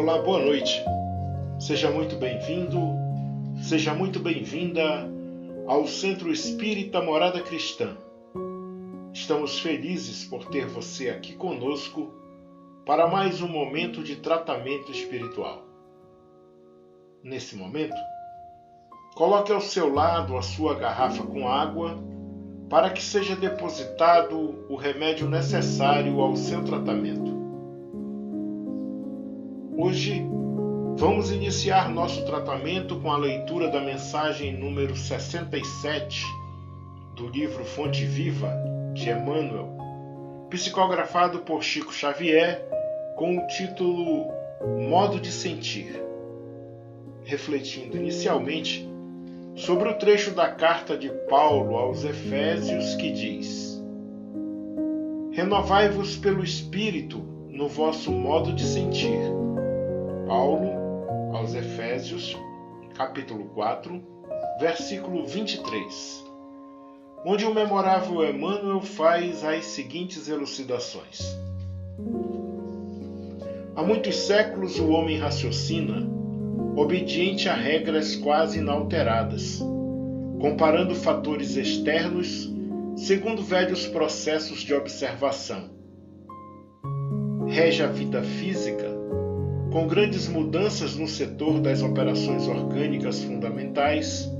Olá, boa noite. Seja muito bem-vindo, seja muito bem-vinda ao Centro Espírita Morada Cristã. Estamos felizes por ter você aqui conosco para mais um momento de tratamento espiritual. Nesse momento, coloque ao seu lado a sua garrafa com água para que seja depositado o remédio necessário ao seu tratamento. Hoje, vamos iniciar nosso tratamento com a leitura da mensagem número 67 do livro Fonte Viva, de Emmanuel, psicografado por Chico Xavier, com o título Modo de Sentir, refletindo inicialmente sobre o trecho da carta de Paulo aos Efésios que diz: Renovai-vos pelo Espírito no vosso modo de sentir. Paulo aos Efésios, capítulo 4, versículo 23, onde o memorável Emmanuel faz as seguintes elucidações. Há muitos séculos o homem raciocina, obediente a regras quase inalteradas, comparando fatores externos segundo velhos processos de observação. Rege a vida física, com grandes mudanças no setor das operações orgânicas fundamentais,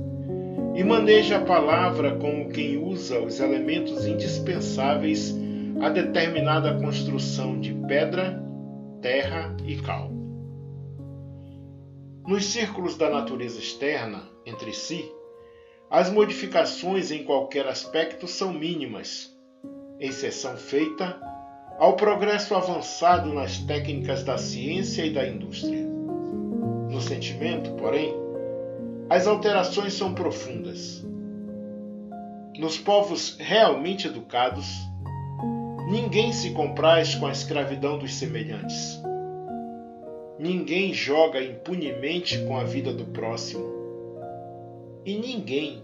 e maneja a palavra como quem usa os elementos indispensáveis a determinada construção de pedra, terra e cal. Nos círculos da natureza externa, entre si, as modificações em qualquer aspecto são mínimas, exceção feita ao progresso avançado nas técnicas da ciência e da indústria. No sentimento, porém, as alterações são profundas. Nos povos realmente educados, ninguém se compraz com a escravidão dos semelhantes. Ninguém joga impunemente com a vida do próximo. E ninguém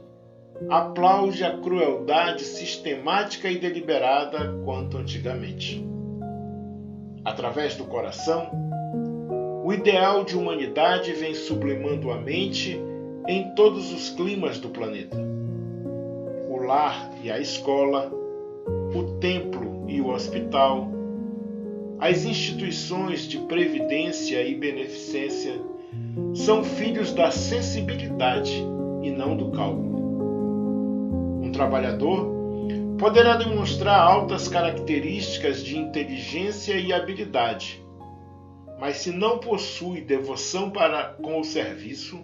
aplaude a crueldade sistemática e deliberada quanto antigamente. Através do coração, o ideal de humanidade vem sublimando a mente em todos os climas do planeta. O lar e a escola, o templo e o hospital, as instituições de previdência e beneficência são filhos da sensibilidade e não do cálculo. Um trabalhador poderá demonstrar altas características de inteligência e habilidade, mas se não possui devoção para com o serviço,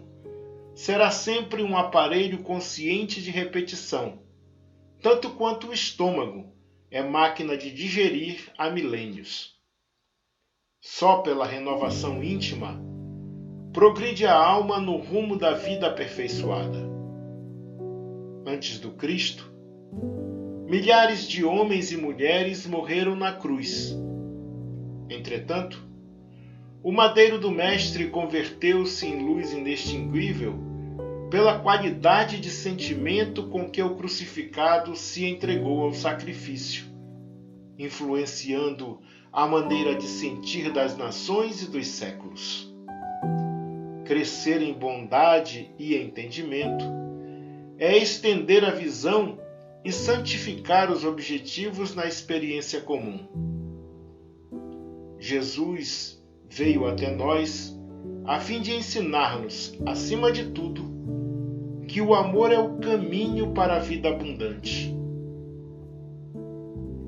será sempre um aparelho consciente de repetição, tanto quanto o estômago é máquina de digerir há milênios. Só pela renovação íntima progride a alma no rumo da vida aperfeiçoada. Antes do Cristo, milhares de homens e mulheres morreram na cruz. Entretanto, o madeiro do Mestre converteu-se em luz inextinguível pela qualidade de sentimento com que o crucificado se entregou ao sacrifício, influenciando a maneira de sentir das nações e dos séculos. Crescer em bondade e entendimento é estender a visão e santificar os objetivos na experiência comum. Jesus veio até nós a fim de ensinar-nos, acima de tudo, que o amor é o caminho para a vida abundante.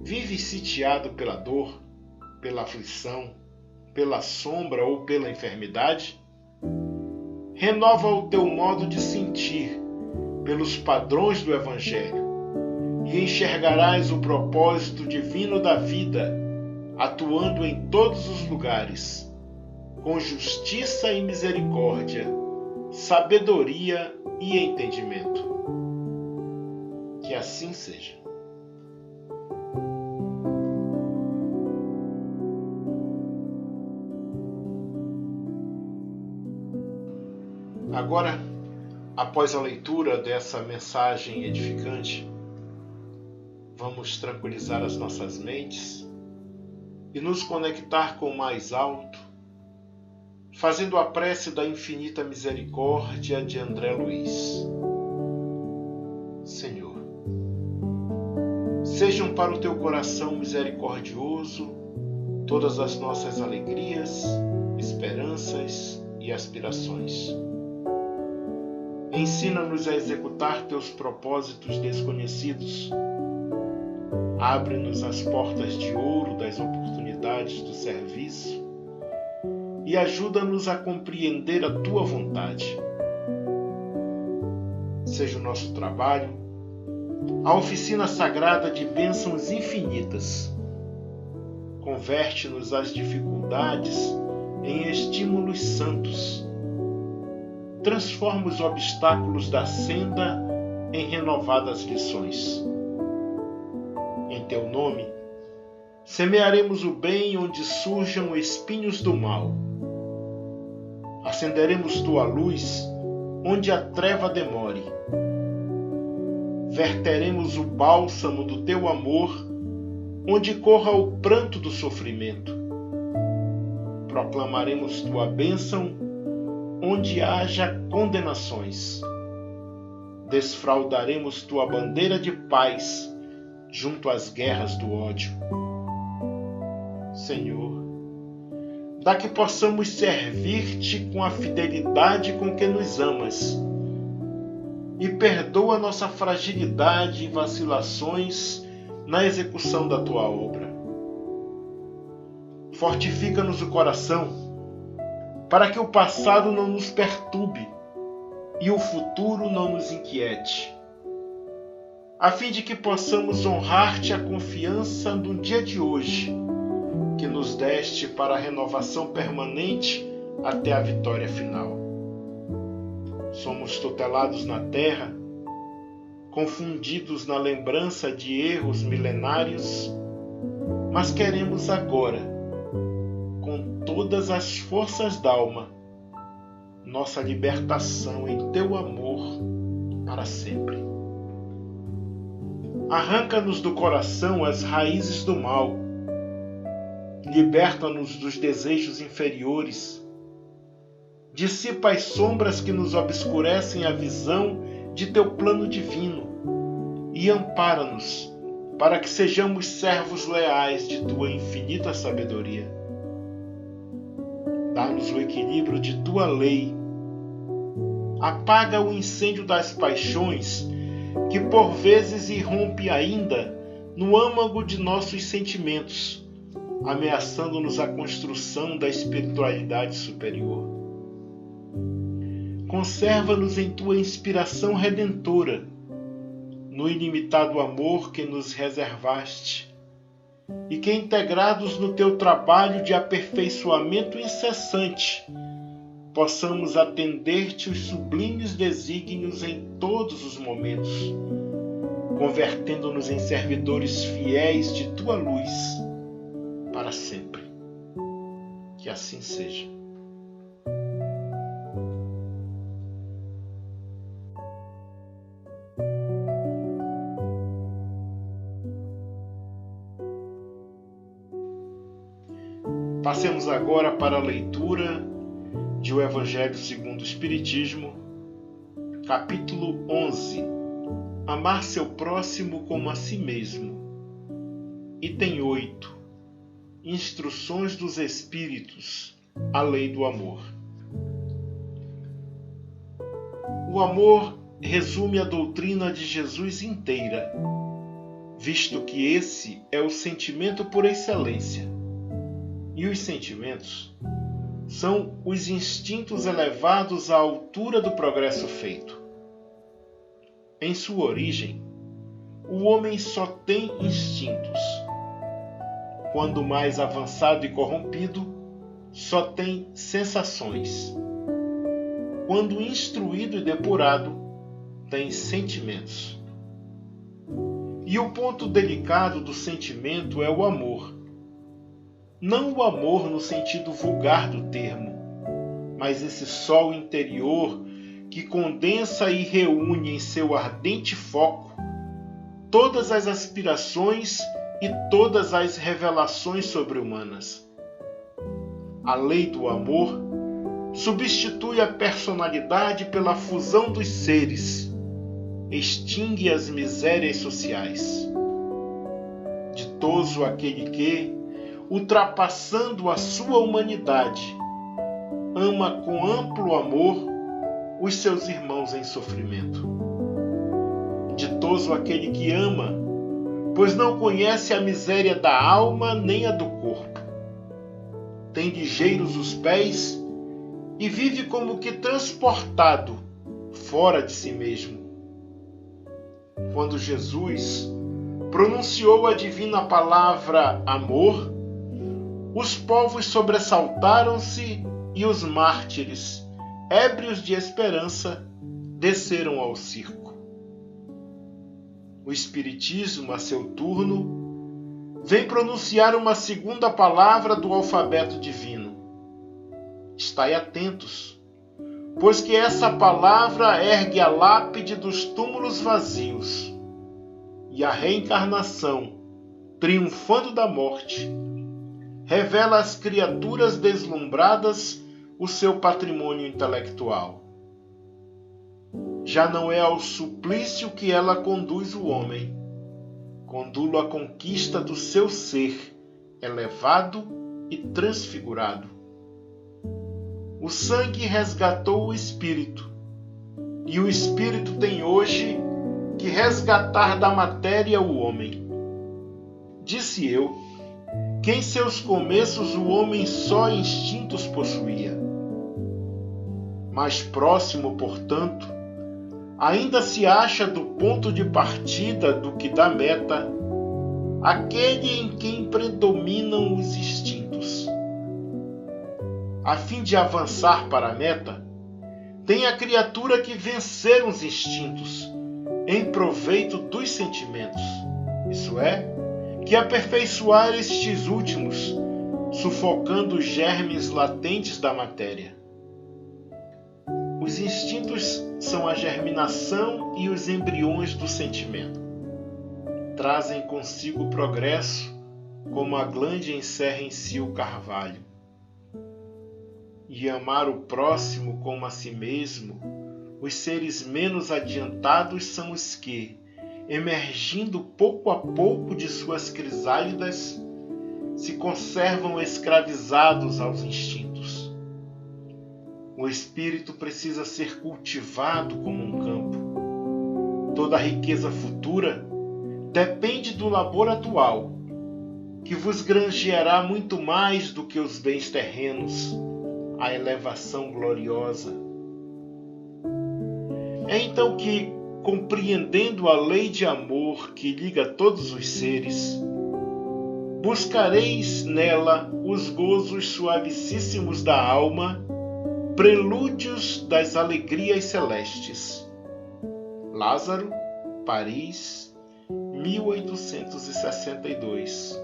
Vive sitiado pela dor, pela aflição, pela sombra ou pela enfermidade? Renova o teu modo de sentir pelos padrões do Evangelho e enxergarás o propósito divino da vida atuando em todos os lugares, com justiça e misericórdia, sabedoria e entendimento. Que assim seja. Agora, após a leitura dessa mensagem edificante, vamos tranquilizar as nossas mentes e nos conectar com o mais alto, fazendo a prece da infinita misericórdia de André Luiz. Senhor, sejam para o teu coração misericordioso todas as nossas alegrias, esperanças e aspirações. Ensina-nos a executar teus propósitos desconhecidos. Abre-nos as portas de ouro das oportunidades do serviço e ajuda-nos a compreender a tua vontade. Seja o nosso trabalho a oficina sagrada de bênçãos infinitas. Converte-nos as dificuldades em estímulos santos. Transforma os obstáculos da senda em renovadas lições. Em teu nome, semearemos o bem onde surjam espinhos do mal. Acenderemos tua luz onde a treva demore. Verteremos o bálsamo do teu amor onde corra o pranto do sofrimento. Proclamaremos tua bênção onde haja condenações. Desfraldaremos tua bandeira de paz junto às guerras do ódio. Senhor, dá que possamos servir-te com a fidelidade com que nos amas e perdoa nossa fragilidade e vacilações na execução da tua obra. Fortifica-nos o coração para que o passado não nos perturbe e o futuro não nos inquiete, a fim de que possamos honrar-te a confiança no dia de hoje, que nos deste para a renovação permanente até a vitória final. Somos tutelados na terra, confundidos na lembrança de erros milenários, mas queremos agora, com todas as forças d'alma, nossa libertação em teu amor para sempre. Arranca-nos do coração as raízes do mal, liberta-nos dos desejos inferiores, dissipa as sombras que nos obscurecem a visão de teu plano divino e ampara-nos para que sejamos servos leais de tua infinita sabedoria. Dá-nos o equilíbrio de tua lei, apaga o incêndio das paixões que por vezes irrompe ainda no âmago de nossos sentimentos, ameaçando-nos a construção da espiritualidade superior. Conserva-nos em tua inspiração redentora, no ilimitado amor que nos reservaste, e que, integrados no teu trabalho de aperfeiçoamento incessante, possamos atender-te os sublimes desígnios em todos os momentos, convertendo-nos em servidores fiéis de tua luz para sempre. Que assim seja. Passemos agora para a leitura de O Evangelho segundo o Espiritismo, capítulo 11. Amar seu próximo como a si mesmo. Item 8. Instruções dos Espíritos, a lei do amor. O amor resume a doutrina de Jesus inteira, visto que esse é o sentimento por excelência. E os sentimentos são os instintos elevados à altura do progresso feito. Em sua origem, o homem só tem instintos. Quando mais avançado e corrompido, só tem sensações. Quando instruído e depurado, tem sentimentos. E o ponto delicado do sentimento é o amor. Não o amor no sentido vulgar do termo, mas esse sol interior que condensa e reúne em seu ardente foco todas as aspirações e todas as revelações sobre-humanas. A lei do amor substitui a personalidade pela fusão dos seres, extingue as misérias sociais. Ditoso aquele que, ultrapassando a sua humanidade, ama com amplo amor os seus irmãos em sofrimento. Ditoso aquele que ama, pois não conhece a miséria da alma nem a do corpo. Tem ligeiros os pés e vive como que transportado fora de si mesmo. Quando Jesus pronunciou a divina palavra amor, os povos sobressaltaram-se e os mártires, ébrios de esperança, desceram ao circo. O Espiritismo, a seu turno, vem pronunciar uma segunda palavra do alfabeto divino. Estai atentos, pois que essa palavra ergue a lápide dos túmulos vazios, e a reencarnação, triunfando da morte, revela às criaturas deslumbradas o seu patrimônio intelectual. Já não é ao suplício que ela conduz o homem, condulo à conquista do seu ser, elevado e transfigurado. O sangue resgatou o espírito, e o espírito tem hoje que resgatar da matéria o homem. Disse eu, que em seus começos o homem só instintos possuía. Mais próximo, portanto, ainda se acha do ponto de partida do que da meta, aquele em quem predominam os instintos. A fim de avançar para a meta, tem a criatura que vencer os instintos, em proveito dos sentimentos, isso é, que aperfeiçoar estes últimos, sufocando os germes latentes da matéria. Os instintos são a germinação e os embriões do sentimento. Trazem consigo o progresso, como a glande encerra em si o carvalho. E amar o próximo como a si mesmo, os seres menos adiantados são os que, emergindo pouco a pouco de suas crisálidas, se conservam escravizados aos instintos. O espírito precisa ser cultivado como um campo. Toda a riqueza futura depende do labor atual, que vos granjeará muito mais do que os bens terrenos, a elevação gloriosa. É então que, compreendendo a lei de amor que liga todos os seres, buscareis nela os gozos suavicíssimos da alma, prelúdios das alegrias celestes. Lázaro, Paris, 1862.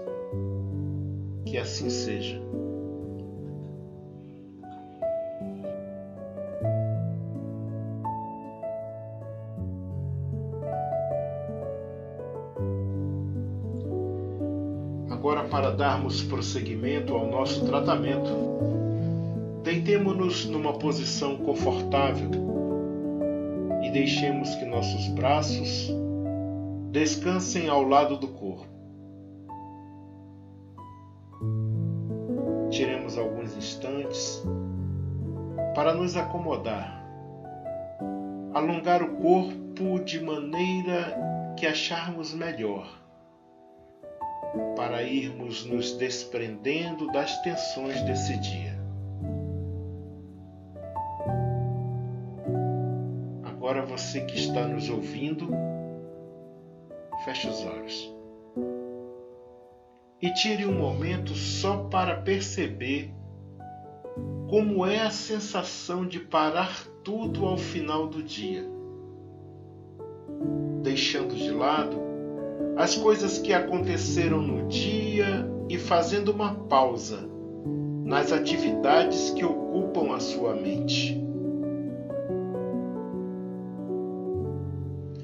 Que assim seja. Agora, para darmos prosseguimento ao nosso tratamento, deitemo-nos numa posição confortável e deixemos que nossos braços descansem ao lado do corpo. Tiremos alguns instantes para nos acomodar, alongar o corpo de maneira que acharmos melhor, para irmos nos desprendendo das tensões desse dia. Agora você que está nos ouvindo, feche os olhos e tire um momento só para perceber como é a sensação de parar tudo ao final do dia, deixando de lado as coisas que aconteceram no dia e fazendo uma pausa nas atividades que ocupam a sua mente.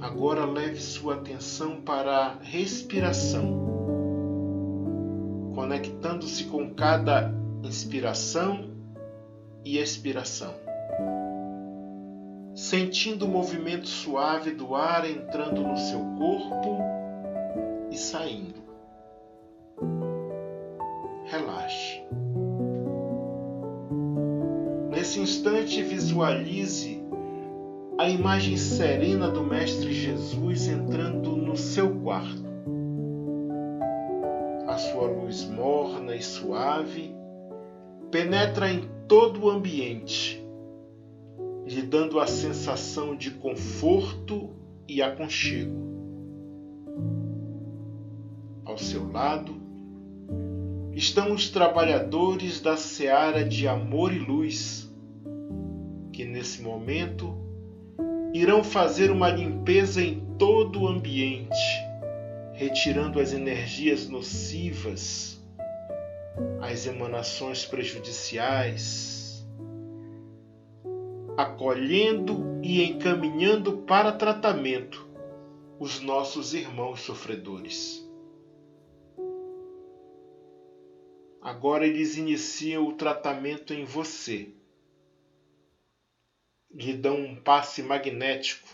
Agora leve sua atenção para a respiração, conectando-se com cada inspiração e expiração, sentindo o movimento suave do ar entrando no seu corpo e saindo. Relaxe. Nesse instante, visualize a imagem serena do Mestre Jesus entrando no seu quarto. A sua luz morna e suave penetra em todo o ambiente, lhe dando a sensação de conforto e aconchego. Ao seu lado estão os trabalhadores da seara de amor e luz, que nesse momento irão fazer uma limpeza em todo o ambiente, retirando as energias nocivas, as emanações prejudiciais, acolhendo e encaminhando para tratamento os nossos irmãos sofredores. Agora eles iniciam o tratamento em você. Lhe dão um passe magnético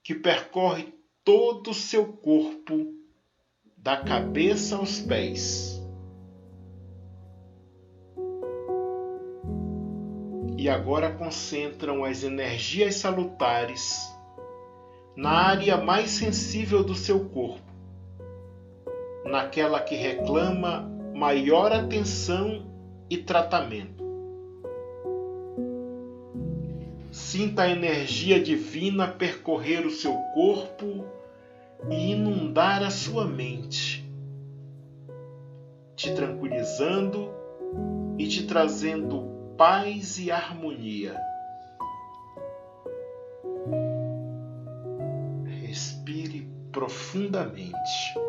que percorre todo o seu corpo, da cabeça aos pés. E agora concentram as energias salutares na área mais sensível do seu corpo, naquela que reclama maior atenção e tratamento. Sinta a energia divina percorrer o seu corpo e inundar a sua mente, te tranquilizando e te trazendo paz e harmonia. Respire profundamente.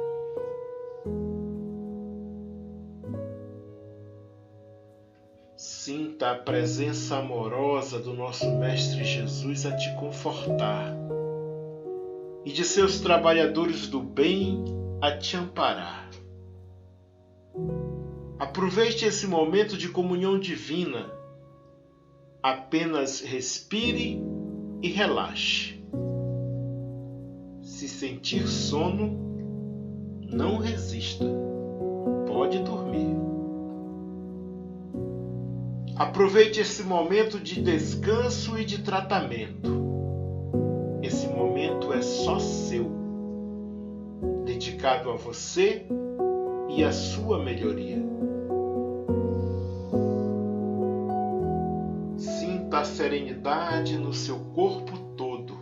Sinta a presença amorosa do nosso Mestre Jesus a te confortar e de seus trabalhadores do bem a te amparar. Aproveite esse momento de comunhão divina. Apenas respire e relaxe. Se sentir sono, não resista. Pode dormir. Aproveite esse momento de descanso e de tratamento. Esse momento é só seu, dedicado a você e à sua melhoria. Sinta a serenidade no seu corpo todo.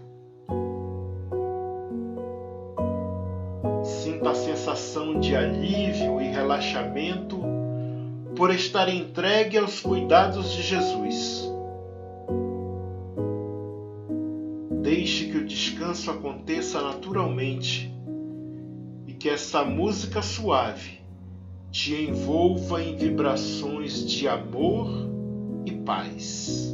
Sinta a sensação de alívio e relaxamento por estar entregue aos cuidados de Jesus. Deixe que o descanso aconteça naturalmente e que essa música suave te envolva em vibrações de amor e paz.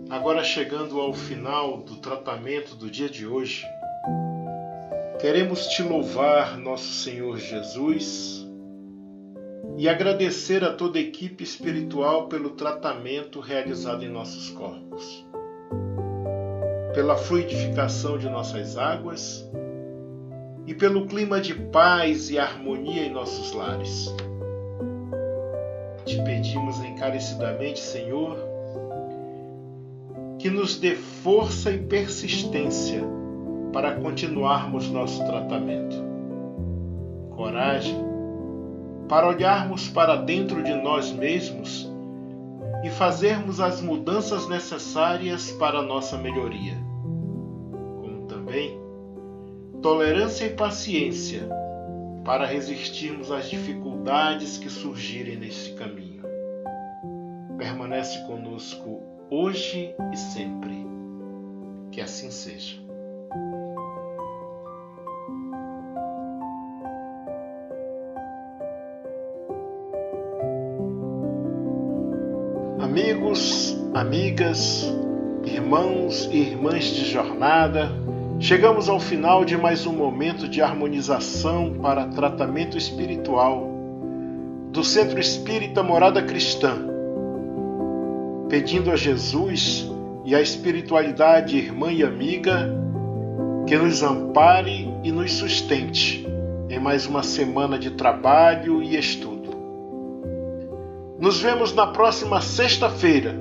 Agora, chegando ao final do tratamento do dia de hoje, queremos te louvar, nosso Senhor Jesus, e agradecer a toda a equipe espiritual pelo tratamento realizado em nossos corpos, pela fluidificação de nossas águas e pelo clima de paz e harmonia em nossos lares. Te pedimos encarecidamente, Senhor, que nos dê força e persistência para continuarmos nosso tratamento. Coragem para olharmos para dentro de nós mesmos e fazermos as mudanças necessárias para a nossa melhoria. Como também tolerância e paciência para resistirmos às dificuldades que surgirem neste caminho. Permanece conosco hoje e sempre. Que assim seja. Amigos, amigas, irmãos e irmãs de jornada, chegamos ao final de mais um momento de harmonização para tratamento espiritual do Centro Espírita Morada Cristã, pedindo a Jesus e à espiritualidade irmã e amiga que nos ampare e nos sustente em mais uma semana de trabalho e estudo. Nos vemos na próxima sexta-feira,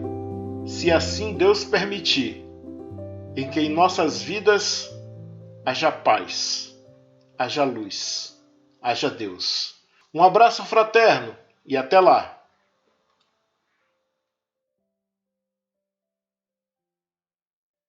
se assim Deus permitir, em que em nossas vidas haja paz, haja luz, haja Deus. Um abraço fraterno e até lá!